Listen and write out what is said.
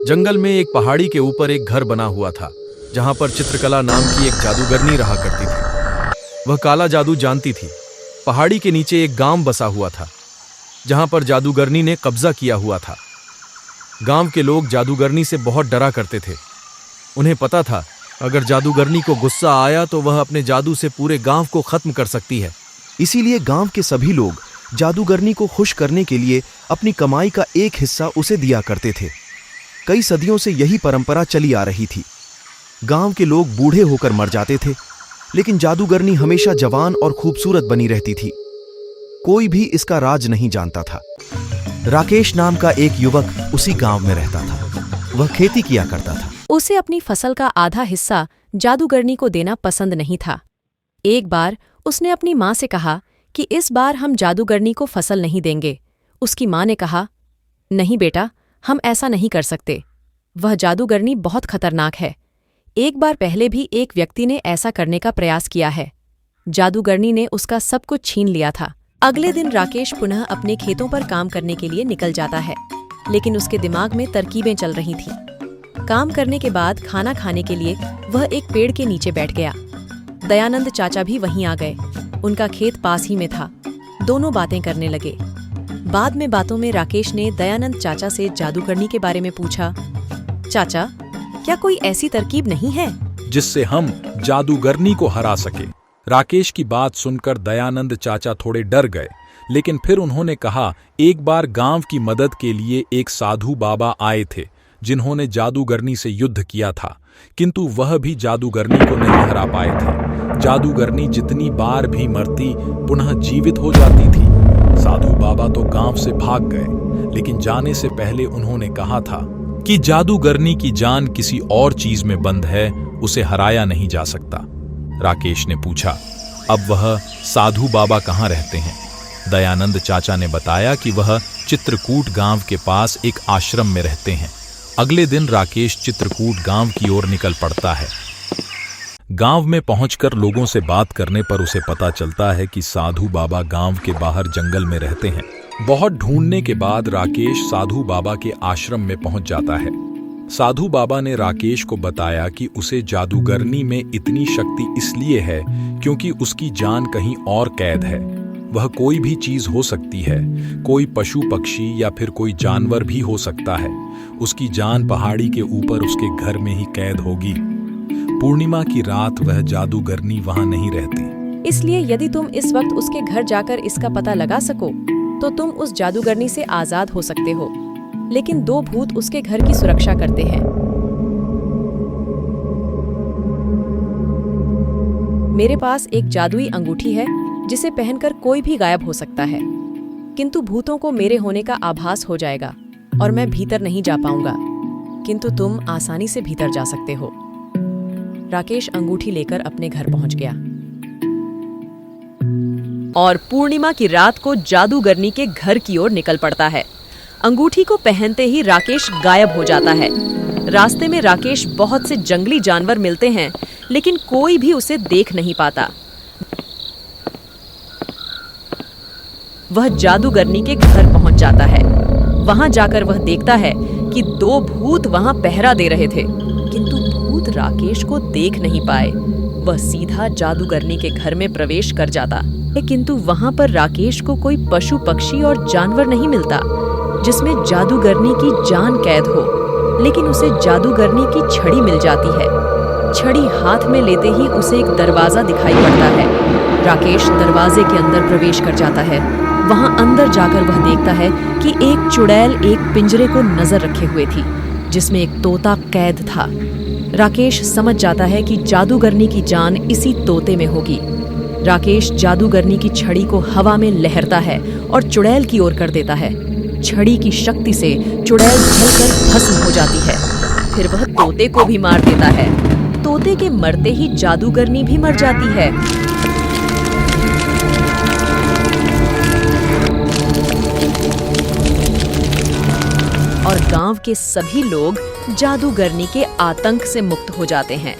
जंगल में एक पहाड़ी के ऊपर एक घर बना हुआ था, जहां पर चित्रकला नाम की एक जादूगरनी रहा करती थी। वह काला जादू जानती थी। पहाड़ी के नीचे एक गांव बसा हुआ था, जहां पर जादूगरनी ने कब्जा किया हुआ था। गांव के लोग जादूगरनी से बहुत डरा करते थे। उन्हें पता था, अगर जादूगरनी को गुस्सा आया तो वह अपने जादू से पूरे गांव को खत्म कर सकती है। इसीलिए गांव के सभी लोग जादूगरनी को खुश करने के लिए अपनी कमाई का एक हिस्सा उसे दिया करते थे। कई सदियों से यही परंपरा चली आ रही थी। गांव के लोग बूढ़े होकर मर जाते थे, लेकिन जादूगरनी हमेशा जवान और खूबसूरत बनी रहती थी। कोई भी इसका राज नहीं जानता था। राकेश नाम का एक युवक उसी गांव में रहता था। वह खेती किया करता था। उसे अपनी फसल का आधा हिस्सा जादूगरनी को देना पसंद नहीं था। एक बार उसने अपनी माँ से कहा कि इस बार हम जादूगरनी को फसल नहीं देंगे। उसकी माँ ने कहा, नहीं बेटा, हम ऐसा नहीं कर सकते। वह जादूगरनी बहुत खतरनाक है। एक बार पहले भी एक व्यक्ति ने ऐसा करने का प्रयास किया है। जादूगरनी ने उसका सब कुछ छीन लिया था। अगले दिन राकेश पुनः अपने खेतों पर काम करने के लिए निकल जाता है, लेकिन उसके दिमाग में तरकीबें चल रही थीं। काम करने के बाद खाना खाने के लिए वह एक पेड़ के नीचे बैठ गया। दयानंद चाचा भी वहीं आ गए। उनका खेत पास ही में था। दोनों बातें करने लगे। बाद में बातों में राकेश ने दयानंद चाचा से जादूगरनी के बारे में पूछा, चाचा, क्या कोई ऐसी तरकीब नहीं है जिससे हम जादूगरनी को हरा सके? राकेश की बात सुनकर दयानंद चाचा थोड़े डर गए, लेकिन फिर उन्होंने कहा, एक बार गांव की मदद के लिए एक साधु बाबा आए थे, जिन्होंने जादूगरनी से युद्ध किया था, किंतु वह भी जादूगरनी को नहीं हरा पाए थे। जादूगरनी जितनी बार भी मरती, पुनः जीवित हो जाती थी। साधु बाबा तो गांव से भाग गए, लेकिन जाने से पहले उन्होंने कहा था कि जादूगरनी की जान किसी और चीज में बंद है, उसे हराया नहीं जा सकता। राकेश ने पूछा, अब वह साधु बाबा कहाँ रहते हैं? दयानंद चाचा ने बताया कि वह चित्रकूट गांव के पास एक आश्रम में रहते हैं। अगले दिन राकेश चित्रकूट गांव की ओर निकल पड़ता है। गांव में पहुंचकर लोगों से बात करने पर उसे पता चलता है कि साधु बाबा गांव के बाहर जंगल में रहते हैं। बहुत ढूंढने के बाद राकेश साधु बाबा के आश्रम में पहुंच जाता है। साधु बाबा ने राकेश को बताया कि उसे जादूगरनी में इतनी शक्ति इसलिए है क्योंकि उसकी जान कहीं और कैद है। वह कोई भी चीज हो सकती है, कोई पशु पक्षी या फिर कोई जानवर भी हो सकता है। उसकी जान पहाड़ी के ऊपर उसके घर में ही कैद होगी। पूर्णिमा की रात वह जादूगरनी वहां नहीं रहती। इसलिए यदि तुम इस वक्त उसके घर जाकर इसका पता लगा सको तो तुम उस जादूगरनी से आजाद हो सकते हो। लेकिन दो भूत उसके घर की सुरक्षा करते हैं। मेरे पास एक जादुई अंगूठी है जिसे पहनकर कोई भी गायब हो सकता है, किंतु भूतों को मेरे होने का आभास हो जाएगा और मैं भीतर नहीं जा पाऊंगा, किंतु तुम आसानी से भीतर जा सकते हो। राकेश अंगूठी लेकर अपने घर पहुंच गया और पूर्णिमा की रात को जादूगरनी के घर की ओर निकल पड़ता है। अंगूठी को पहनते ही राकेश गायब हो जाता है। रास्ते में राकेश बहुत से जंगली जानवर मिलते हैं, लेकिन कोई भी उसे देख नहीं पाता। वह जादूगरनी के घर पहुंच जाता है। वहां जाकर वह देखता है कि दो भूत वहां पहरा दे रहे थे, किंतु भूत राकेश को देख नहीं पाए। वह सीधा जादूगरनी के घर में प्रवेश कर जाता है, किंतु वहां पर राकेश को कोई पशु पक्षी और जानवर नहीं मिलता जिसमें जादूगरनी की जान कैद हो। लेकिन उसे जादूगरनी की छड़ी मिल जाती है। छड़ी हाथ में लेते ही उसे एक दरवाजा दिखाई पड़ता है। राकेश दरवाजे के अंदर प्रवेश कर जाता है। वहां अंदर जाकर वह देखता है कि एक चुड़ैल एक पिंजरे को नजर रखे हुए थी, जिसमें एक तोता कैद था। राकेश समझ जाता है कि जादूगरनी की जान इसी तोते में होगी। राकेश जादूगरनी की छड़ी को हवा में लहरता है और चुड़ैल की ओर कर देता है। छड़ी की शक्ति से चुड़ैल जलकर भस्म हो जाती है। फिर वह तोते को भी मार देता है। तोते के मरते ही जादूगरनी भी मर जाती है। और गांव के सभी लोग जादूगरनी के आतंक से मुक्त हो जाते हैं।